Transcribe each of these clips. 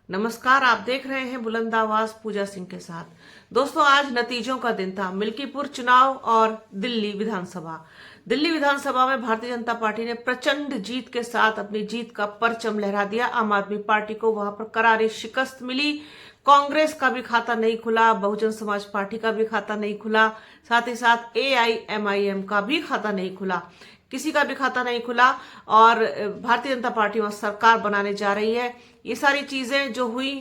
नमस्कार, आप देख रहे हैं बुलंद आवाज पूजा सिंह के साथ। दोस्तों, आज नतीजों का दिन था। मिल्कीपुर चुनाव और दिल्ली विधानसभा में भारतीय जनता पार्टी ने प्रचंड जीत के साथ अपनी जीत का परचम लहरा दिया। आम आदमी पार्टी को वहां पर करारी शिकस्त मिली। कांग्रेस का भी खाता नहीं खुला, बहुजन समाज पार्टी का भी खाता नहीं खुला, साथ ही साथ AIMIM का भी खाता नहीं खुला, किसी का भी खाता नहीं खुला। और भारतीय जनता पार्टी वहां सरकार बनाने जा रही है। ये सारी चीजें जो हुई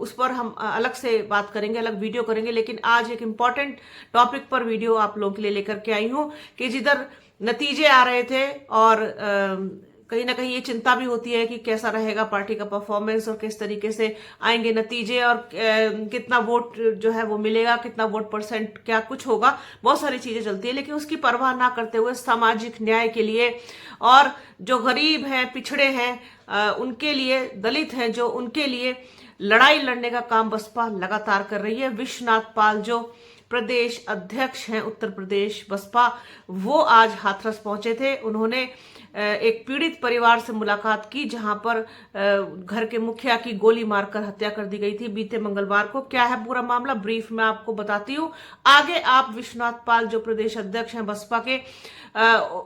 उस पर हम अलग से बात करेंगे, अलग वीडियो करेंगे। लेकिन आज एक इम्पॉर्टेंट टॉपिक पर वीडियो आप लोगों के लिए लेकर के आई हूं कि जिधर नतीजे आ रहे थे और कहीं ना कहीं ये चिंता भी होती है कि कैसा रहेगा पार्टी का परफॉर्मेंस और किस तरीके से आएंगे नतीजे और कितना वोट जो है वो मिलेगा, कितना वोट परसेंट क्या कुछ होगा, बहुत सारी चीजें चलती है। लेकिन उसकी परवाह ना करते हुए सामाजिक न्याय के लिए और जो गरीब हैं, पिछड़े हैं, उनके लिए, दलित हैं जो, उनके लिए लड़ाई लड़ने का काम बसपा लगातार कर रही है। विश्वनाथ पाल जो प्रदेश अध्यक्ष हैं उत्तर प्रदेश बसपा, वो आज हाथरस पहुंचे थे। उन्होंने एक पीड़ित परिवार से मुलाकात की जहां पर घर के मुखिया की गोली मारकर हत्या कर दी गई थी बीते मंगलवार को। क्या है पूरा मामला, ब्रीफ में आपको बताती हूँ। आगे आप विश्वनाथ पाल जो प्रदेश अध्यक्ष हैं बसपा के,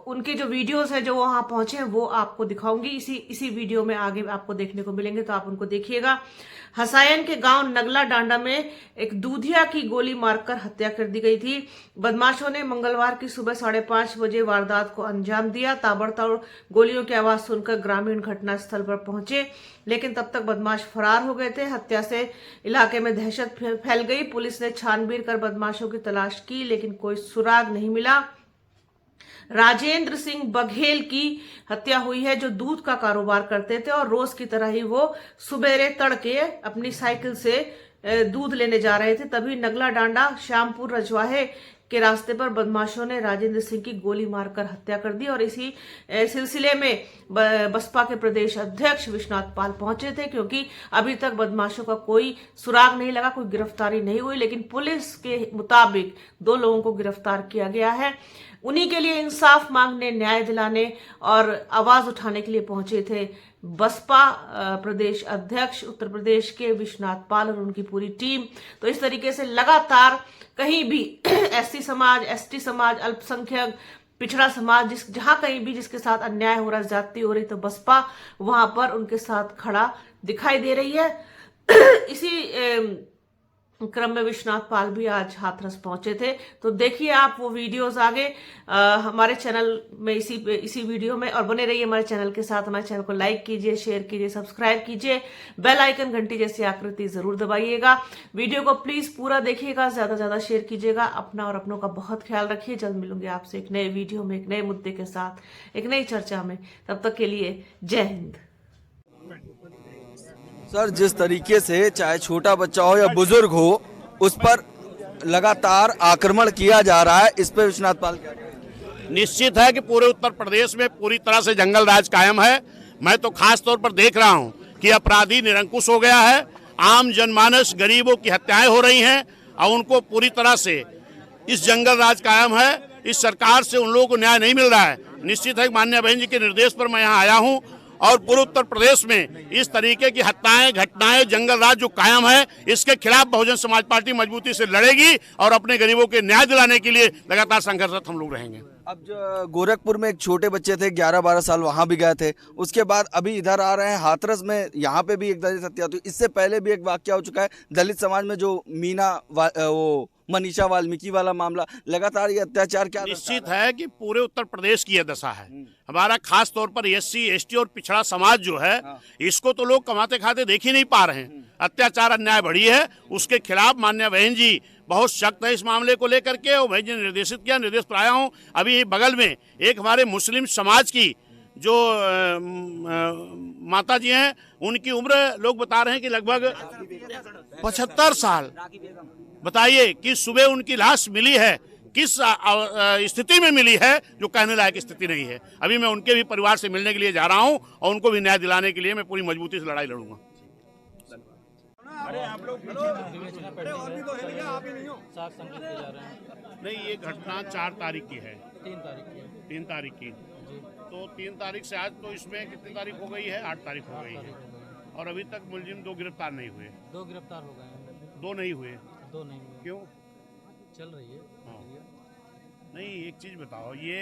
उनके जो वीडियोस हैं जो वहां पहुंचे हैं वो आपको दिखाऊंगी। इसी वीडियो में आगे आपको देखने को मिलेंगे, तो आप उनको देखिएगा। हसायन के गांव नगला डांडा में एक दूधिया की गोली मारकर हत्या कर दी गई थी। बदमाशों ने मंगलवार की सुबह 5:30 बजे वारदात को अंजाम दिया। ताबड़तोड़ गोलियों की आवाज सुनकर ग्रामीण घटनास्थल पर पहुंचे, लेकिन तब तक बदमाश फरार हो गए थे। हत्या से इलाके में दहशत फैल गई। पुलिस ने छानबीन कर बदमाशों की तलाश की, लेकिन कोई सुराग नहीं मिला। राजेंद्र सिंह बघेल की हत्या हुई है, जो दूध का कारोबार करते थे और रोज की तरह ही वो सुबेरे तड़के अपनी साइकिल से दूध लेने जा रहे थे। तभी नगला डांडा श्यामपुर रजवाहे के रास्ते पर बदमाशों ने राजेंद्र सिंह की गोली मारकर हत्या कर दी। और इसी सिलसिले में बसपा के प्रदेश अध्यक्ष विश्वनाथ पाल पहुंचे थे, क्योंकि अभी तक बदमाशों का कोई सुराग नहीं लगा, कोई गिरफ्तारी नहीं हुई। लेकिन पुलिस के मुताबिक 2 लोगों को गिरफ्तार किया गया है। उन्हीं के लिए इंसाफ मांगने, न्याय दिलाने और आवाज उठाने के लिए पहुंचे थे बसपा प्रदेश अध्यक्ष उत्तर प्रदेश के विश्वनाथ पाल और उनकी पूरी टीम। तो इस तरीके से लगातार कहीं भी SC समाज, ST समाज, अल्पसंख्यक, पिछड़ा समाज, जहां कहीं भी जिसके साथ अन्याय हो रहा है, ज्यादती हो रही, तो बसपा वहां पर उनके साथ खड़ा दिखाई दे रही है। इसी क्रम में विश्वनाथ पाल भी आज हाथरस पहुंचे थे। तो देखिए आप वो वीडियोस आगे हमारे चैनल में, इसी वीडियो में। और बने रहिए हमारे चैनल के साथ। हमारे चैनल को लाइक कीजिए, शेयर कीजिए, सब्सक्राइब कीजिए, बेल आइकन घंटी जैसी आकृति जरूर दबाइएगा। वीडियो को प्लीज पूरा देखिएगा, ज्यादा से ज्यादा शेयर कीजिएगा। अपना और अपनों का बहुत ख्याल रखिए। जल्द मिलूंगी आपसे एक नए वीडियो में, एक नए मुद्दे के साथ, एक नई चर्चा में। तब तक के लिए जय हिंद। सर, जिस तरीके से चाहे छोटा बच्चा हो या बुजुर्ग हो, उस पर लगातार आक्रमण किया जा रहा है, इस पर विश्वनाथ पाल क्या कहेंगे? निश्चित है कि पूरे उत्तर प्रदेश में पूरी तरह से जंगल राज कायम है। मैं तो खास तौर पर देख रहा हूं कि अपराधी निरंकुश हो गया है। आम जनमानस, गरीबों की हत्याएं हो रही हैं और उनको पूरी तरह से इस जंगल राज कायम है। इस सरकार से उन लोगों को न्याय नहीं मिल रहा है। निश्चित है माननीय बहन जी के निर्देश पर मैं यहाँ आया हूँ और पूरे उत्तर प्रदेश में इस तरीके की हत्याएं, घटनाएं, जंगल राज जो कायम है, इसके खिलाफ बहुजन समाज पार्टी मजबूती से लड़ेगी और अपने गरीबों के न्याय दिलाने के लिए लगातार संघर्षरत हम लोग रहेंगे। अब जो गोरखपुर में एक छोटे बच्चे थे, 11-12 साल, वहां भी गए थे। उसके बाद अभी इधर आ रहे हैं हाथरस में, यहाँ पे भी एक दलित हत्या हुई। इससे पहले भी एक वाकया हो चुका है दलित समाज में, जो वो मनीषा वाल्मीकि वाला मामला। लगातार ये अत्याचार क्या निश्चित है कि पूरे उत्तर प्रदेश की यह दशा है। हमारा खास तौर पर SC, ST और पिछड़ा समाज जो है, इसको तो लोग कमाते खाते देख ही नहीं पा रहे हैं। अत्याचार, अन्याय बढ़ी है, उसके खिलाफ माननीय बहन जी बहुत सख्त है इस मामले को लेकर के। और बहन जी ने निर्देशित किया, निर्देश पर आया हूँ। अभी बगल में एक हमारे मुस्लिम समाज की जो माता जी हैं, उनकी उम्र लोग बता रहे हैं कि लगभग 75 साल। बताइए कि सुबह उनकी लाश मिली है, किस स्थिति में मिली है, जो कहने लायक स्थिति नहीं है। अभी मैं उनके भी परिवार से मिलने के लिए जा रहा हूं और उनको भी न्याय दिलाने के लिए मैं पूरी मजबूती से लड़ाई लड़ूंगा। नहीं, ये घटना 4 तारीख की है। 3 तारीख की। तो 3 तारीख से आज, तो इसमें कितनी तारीख हो गई है? 8 तारीख हो गई है। और अभी तक मुलजिम 2 गिरफ्तार नहीं हुए। 2 गिरफ्तार हो गए हैं। 2 नहीं हुए। 2 नहीं हुए। क्यों? चल रही है। हाँ। नहीं, एक चीज़ बताओ, ये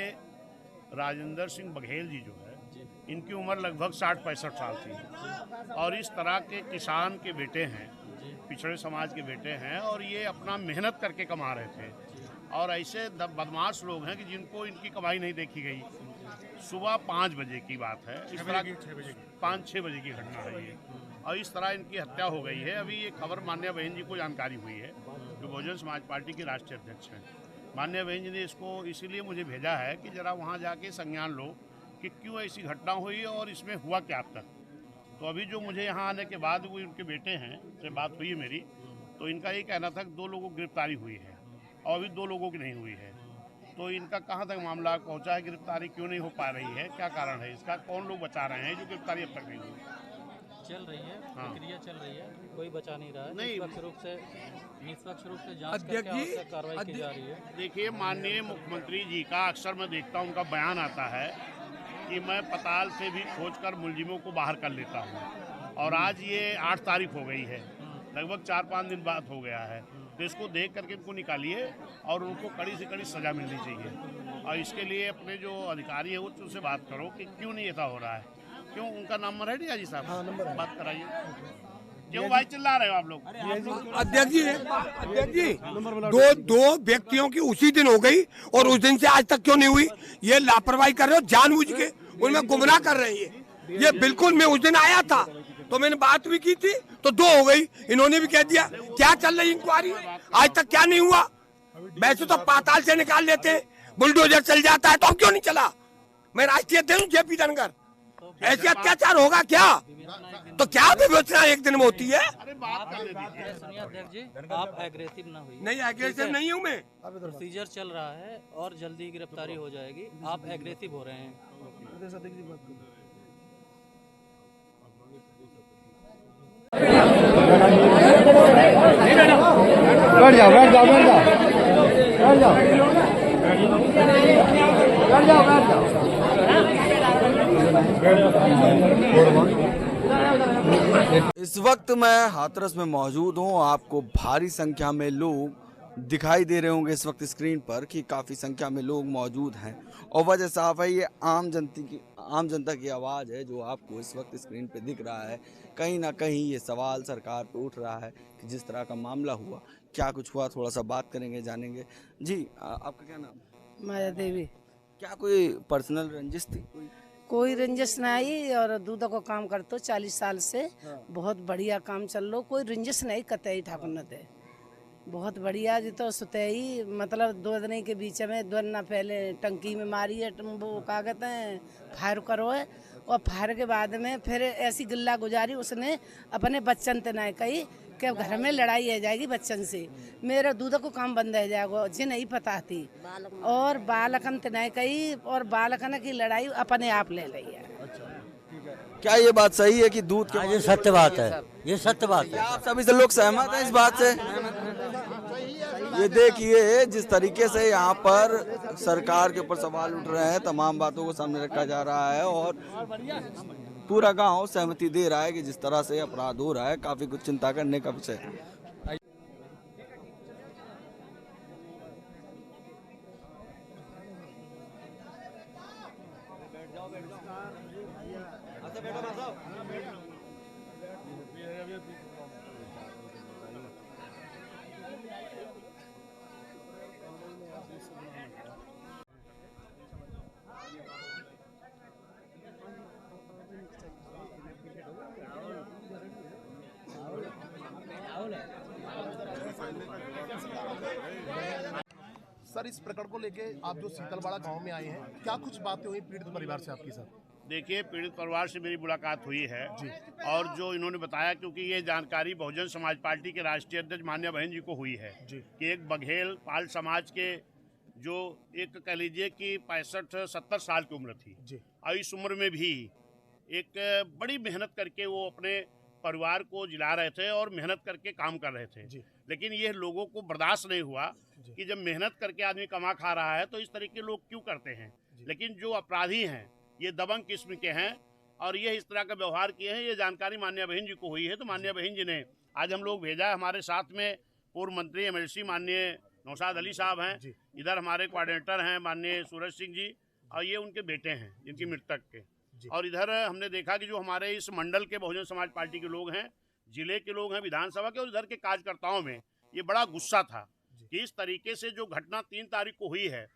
राजेंद्र सिंह बघेल जी जो है, इनकी उम्र लगभग 60-65 साल थी और इस तरह के किसान के बेटे हैं, पिछड़े समाज के बेटे हैं और ये अपना मेहनत करके कमा रहे थे और ऐसे बदमाश लोग हैं कि जिनको इनकी कमाई नहीं देखी गई। सुबह 5 बजे की बात है, इस तरह 5-6 बजे की घटना है ये, और इस तरह इनकी हत्या हो गई है। अभी ये खबर मान्या बहन जी को जानकारी हुई है, जो बहुजन समाज पार्टी के राष्ट्रीय अध्यक्ष हैं। मान्या बहन जी ने इसको इसीलिए मुझे भेजा है कि जरा वहाँ जाके संज्ञान लो कि क्यों ऐसी घटना हुई और इसमें हुआ क्या अब तक। तो अभी जो मुझे यहाँ आने के बाद वो उनके बेटे हैं से बात हुई है मेरी, तो इनका ये कहना था कि 2 लोगों की गिरफ्तारी हुई है और अभी 2 लोगों की नहीं हुई है। तो इनका कहाँ तक मामला पहुँचा है, गिरफ्तारी क्यों नहीं हो पा रही है, क्या कारण है इसका, कौन लोग बचा रहे हैं जो गिरफ्तारी अब तक नहीं हुई? चल रही है, हाँ। प्रक्रिया चल रही है, कोई बचा नहीं रहा है। नहीं। निष्पक्ष रूप से जांच करके आवश्यक कार्रवाई की जा रही है। देखिए, माननीय मुख्यमंत्री जी का अक्सर मैं देखता हूँ, उनका बयान आता है कि मैं पताल से भी खोजकर मुलजिमों को बाहर कर लेता हूँ और आज ये 8 तारीख हो गई है, लगभग 4-5 दिन बाद हो गया है। तो इसको देख करके इनको निकालिए और उनको कड़ी से कड़ी सज़ा मिलनी चाहिए और इसके लिए अपने जो अधिकारी है उनसे बात करो कि क्यों नहीं ऐसा हो रहा है, क्यों। उनका नंबर है डिया जी साहब? हाँ, नंबर है। बात कराइए। क्यों भाई चिल्ला रहे हो आप लोग? अध्यक्ष जी दो व्यक्तियों की उसी दिन हो गई और उस दिन से आज तक क्यों नहीं हुई? ये लापरवाही कर रहे हो, जानबूझ के उनमें गुमराह कर रहे हैं ये बिल्कुल। मैं उस दिन आया था तो मैंने बात भी की थी, तो 2 हो गई, इन्होंने भी कह दिया। क्या चल रही इंक्वायरी, आज तक क्या नहीं हुआ? वैसे तो पाताल से निकाल लेते हैं, बुलडोजर चल जाता है, तो अब क्यों नहीं चला? मैं राष्ट्रीय अध्यक्ष हूँ जेपी धनगर, ऐसे अत्याचार होगा क्या? तो क्या विवेचना एक दिन में होती है? सुनिए अध्यक्ष जी, आप एग्रेसिव ना हुई। नहीं, एग्रेसिव नहीं हूँ मैं। प्रोसीजर चल रहा है और जल्दी गिरफ्तारी हो जाएगी। आप एग्रेसिव हो रहे हैं। बैठ जाओ बैठ जाओ बैठ जाओ बैठ जाओ बैठ जाओ बैठ जाओ। इस वक्त मैं हाथरस में मौजूद हूँ। आपको भारी संख्या में लोग दिखाई दे रहे होंगे इस वक्त स्क्रीन पर कि काफ़ी संख्या में लोग मौजूद हैं और वजह साफ है, ये आम जनता की आवाज़ है जो आपको इस वक्त स्क्रीन पे दिख रहा है। कहीं ना कहीं ये सवाल सरकार पे उठ रहा है कि जिस तरह का मामला हुआ, क्या कुछ हुआ, थोड़ा सा बात करेंगे, जानेंगे। जी, आपका क्या नाम? माया देवी। क्या कोई पर्सनल रंजिश थी? कोई रंजिश नहीं, और दूध को काम करते 40 साल से। बहुत बढ़िया काम चल लो, कोई रंजिश नहीं कतई ठाकुर न थे। बहुत बढ़िया जी। तो सुतई मतलब 2 दिन के बीच में 2 दिन पहले टंकी में मारी है, वो क्या कहते हैं, फायर करो है, और फायर के बाद में फिर ऐसी गिल्ला गुजारी उसने अपने बच्चन ते नहीं कही कि घर में लड़ाई हो जाएगी बच्चन से, मेरा दूध को काम बंद हो जाएगा, जी नहीं पता थी। और बालकन ते नहीं कही, और बालकन की लड़ाई अपने आप ले ली है। क्या ये बात सही है कि दूध के ये सत्य बात है, ये सत्य बात है। आप सभी से लोग सहमत हैं इस बात से? ये देखिए जिस तरीके से यहाँ पर सरकार के ऊपर सवाल उठ रहे हैं, तमाम बातों को सामने रखा जा रहा है और पूरा गांव सहमति दे रहा है कि जिस तरह से अपराध हो रहा है, काफी कुछ चिंता करने का विषय है। सर, इस प्रकरण को लेके आप जो शीतलवाड़ा गांव में आए हैं, क्या कुछ बातें हुई पीड़ित परिवार से आपके साथ? देखिए, पीड़ित परिवार से मेरी मुलाकात हुई है और जो इन्होंने बताया, क्योंकि ये जानकारी बहुजन समाज पार्टी के राष्ट्रीय अध्यक्ष मान्या बहन जी को हुई है कि एक बघेल पाल समाज के जो एक कह लीजिए कि 65-70 साल की उम्र थी और इस उम्र में भी एक बड़ी मेहनत करके वो अपने परिवार को जिला रहे थे और मेहनत करके काम कर रहे थे। लेकिन ये लोगों को बर्दाश्त नहीं हुआ कि जब मेहनत करके आदमी कमा खा रहा है तो इस तरह के लोग क्यों करते हैं। लेकिन जो अपराधी हैं ये दबंग किस्म के हैं और ये इस तरह का व्यवहार किए हैं। ये जानकारी माननीय बहन जी को हुई है, तो माननीय बहन जी ने आज हम लोग भेजा है। हमारे साथ में पूर्व मंत्री MLC माननीय नौशाद अली साहब हैं, इधर हमारे कोऑर्डिनेटर हैं माननीय सूरज सिंह जी, और ये उनके बेटे हैं जिनकी मृतक के। और इधर हमने देखा कि जो हमारे इस मंडल के बहुजन समाज पार्टी के लोग हैं, जिले के लोग हैं, विधानसभा के, और इधर के कार्यकर्ताओं में ये बड़ा गुस्सा था कि इस तरीके से जो घटना 3 तारीख को हुई है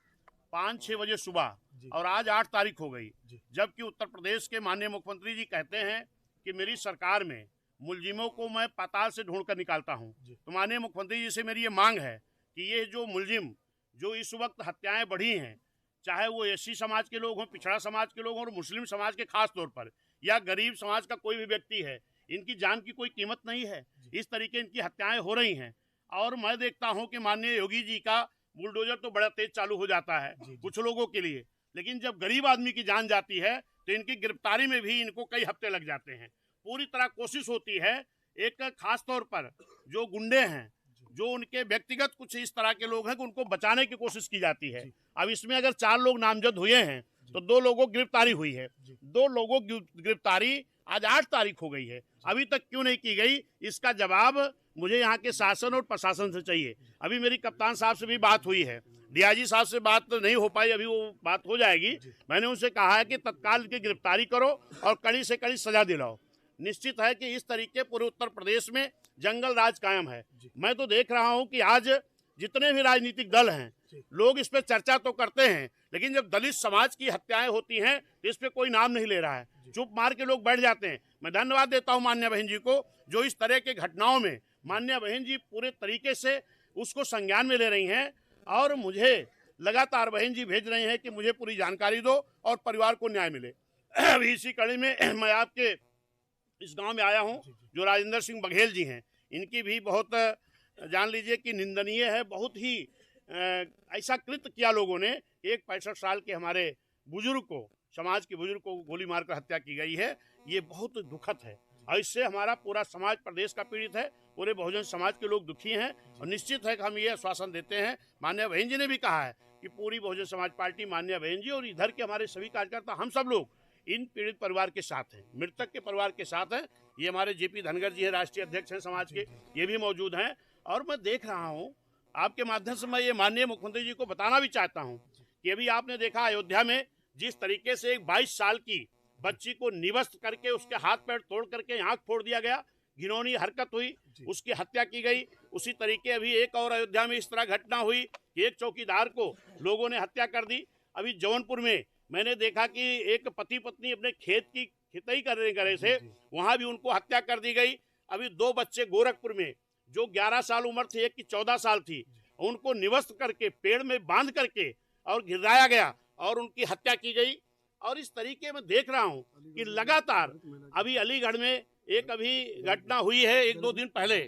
5-6 बजे सुबह, और आज 8 तारीख हो गई, जबकि उत्तर प्रदेश के माननीय मुख्यमंत्री जी कहते हैं कि मेरी सरकार में मुलजिमों को मैं पाताल से ढूंढ कर निकालता हूं। तो माननीय मुख्यमंत्री जी से मेरी ये मांग है कि ये जो मुलजिम जो इस वक्त हत्याएं बढ़ी हैं, चाहे वो SC समाज के लोग हों, पिछड़ा समाज के लोग हों, और मुस्लिम समाज के खास तौर पर, या गरीब समाज का कोई भी व्यक्ति है, इनकी जान की कोई कीमत नहीं है। इस तरीके इनकी हत्याएं हो रही हैं। और मैं देखता हूं कि माननीय योगी जी का बुलडोजर तो बड़ा तेज चालू हो जाता है कुछ लोगों के लिए, लेकिन जब गरीब आदमी की जान जाती है तो इनकी गिरफ्तारी में भी इनको कई हफ्ते लग जाते हैं। पूरी तरह कोशिश होती है, एक खास तौर पर जो गुंडे हैं, जो उनके व्यक्तिगत कुछ इस तरह के लोग हैं कि उनको बचाने की कोशिश की जाती है। अब इसमें अगर 4 लोग नामजद हुए हैं तो 2 लोगों की गिरफ्तारी हुई है। 2 लोगों की गिरफ्तारी आज 8 तारीख हो गई है, अभी तक क्यों नहीं की गई, इसका जवाब मुझे यहाँ के शासन और प्रशासन से चाहिए। अभी मेरी कप्तान साहब से भी बात हुई है, DIG साहब से बात नहीं हो पाई, अभी वो बात हो जाएगी। मैंने उनसे कहा है कि तत्काल की गिरफ्तारी करो और कड़ी से कड़ी सजा दिलाओ। निश्चित है कि इस तरीके पूरे उत्तर प्रदेश में जंगल राज कायम है। मैं तो देख रहा हूं कि आज जितने भी राजनीतिक दल हैं, लोग इस पे चर्चा तो करते हैं, लेकिन जब दलित समाज की हत्याएं होती हैं तो इस पे कोई नाम नहीं ले रहा है, चुप मार के लोग बैठ जाते हैं। मैं धन्यवाद देता हूं माननीय बहन जी को, जो इस तरह के घटनाओं में माननीय बहन जी पूरे तरीके से उसको संज्ञान में ले रही हैं, और मुझे लगातार बहन जी भेज रहे हैं कि मुझे पूरी जानकारी दो और परिवार को न्याय मिले। अभी इसी कड़ी में मैं आपके इस गांव में आया हूं, जो राजेंद्र सिंह बघेल जी हैं, इनकी भी बहुत जान लीजिए कि निंदनीय है। बहुत ही ऐसा कृत्य किया लोगों ने, एक 65 साल के हमारे बुजुर्ग को, समाज के बुजुर्ग को गोली मारकर हत्या की गई है। ये बहुत दुखद है, और इससे हमारा पूरा समाज प्रदेश का पीड़ित है, पूरे बहुजन समाज के लोग दुखी हैं। और निश्चित है कि हम ये आश्वासन देते हैं, माननीय बहन जी ने भी कहा है कि पूरी बहुजन समाज पार्टी, माननीय बहन जी और इधर के हमारे सभी कार्यकर्ता, हम सब लोग इन पीड़ित परिवार के साथ हैं, मृतक के परिवार के साथ हैं। ये हमारे JP धनगर जी है, राष्ट्रीय अध्यक्ष हैं समाज के, ये भी मौजूद हैं। और मैं देख रहा हूँ, आपके माध्यम से मैं ये माननीय मुख्यमंत्री जी को बताना भी चाहता हूँ कि अभी आपने देखा अयोध्या में जिस तरीके से एक 22 साल की बच्ची को निवस्त करके उसके हाथ पैर तोड़ करके आंख फोड़ दिया गया, घिनौनी हरकत हुई, उसकी हत्या की गई। उसी तरीके अभी एक और अयोध्या में इस तरह घटना हुई कि एक चौकीदार को लोगों ने हत्या कर दी। अभी जौनपुर में मैंने देखा कि एक पति पत्नी अपने खेत की खिताई कर रहे थे, वहां भी उनको हत्या कर दी गई। अभी 2 बच्चे गोरखपुर में, जो 11 साल उम्र थी, एक की 14 साल थी, उनको निवस्त करके पेड़ में बांध करके और गिराया गया और उनकी हत्या की गई। और इस तरीके में देख रहा हूं कि लगातार अभी अलीगढ़ में एक अभी घटना हुई है, 1-2 दिन पहले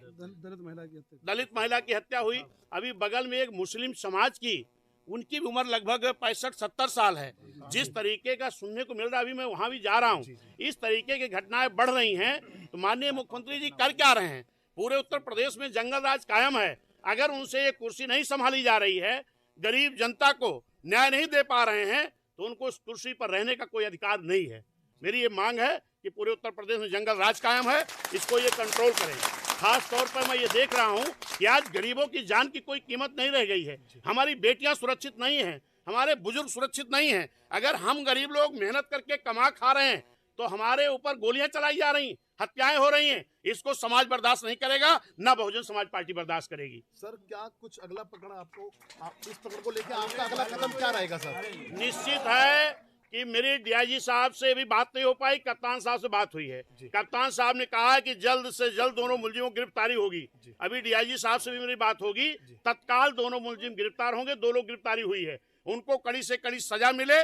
दलित महिला की हत्या हुई। अभी बगल में एक मुस्लिम समाज की, उनकी भी उम्र लगभग 65-70 साल है। जिस तरीके का सुनने को मिल रहा है, अभी मैं वहां भी जा रहा हूं, इस तरीके की घटनाएं बढ़ रही हैं। तो माननीय मुख्यमंत्री जी कर क्या रहे हैं? पूरे उत्तर प्रदेश में जंगल राज कायम है। अगर उनसे ये कुर्सी नहीं संभाली जा रही है, गरीब जनता को न्याय नहीं दे पा रहे हैं, तो उनको उस कुर्सी पर रहने का कोई अधिकार नहीं है। मेरी ये मांग है कि पूरे उत्तर प्रदेश में जंगल राज कायम है, इसको ये कंट्रोल करें। खास तौर पर मैं ये देख रहा हूँ कि आज गरीबों की जान की कोई कीमत नहीं रह गई है। हमारी बेटियां सुरक्षित नहीं हैं, हमारे बुजुर्ग सुरक्षित नहीं हैं। अगर हम गरीब लोग मेहनत करके कमा खा रहे हैं तो हमारे ऊपर गोलियां चलाई जा रही, हत्याएं हो रही हैं। इसको समाज बर्दाश्त नहीं करेगा, ना बहुजन समाज पार्टी बर्दाश्त करेगी। सर, क्या कुछ अगला प्रकरण आपको, इस प्रकरण को लेकर आपका अगला कदम क्या रहेगा सर? निश्चित है कि मेरी DIG साहब से भी बात नहीं हो पाई, कप्तान साहब से बात हुई है। कप्तान साहब ने कहा है कि जल्द से जल्द दोनों मुलजिमों की गिरफ्तारी होगी। अभी DIG साहब से भी मेरी बात होगी, तत्काल दोनों मुलजिम गिरफ्तार होंगे। 2 लोग गिरफ्तारी हुई है, उनको कड़ी से कड़ी सजा मिले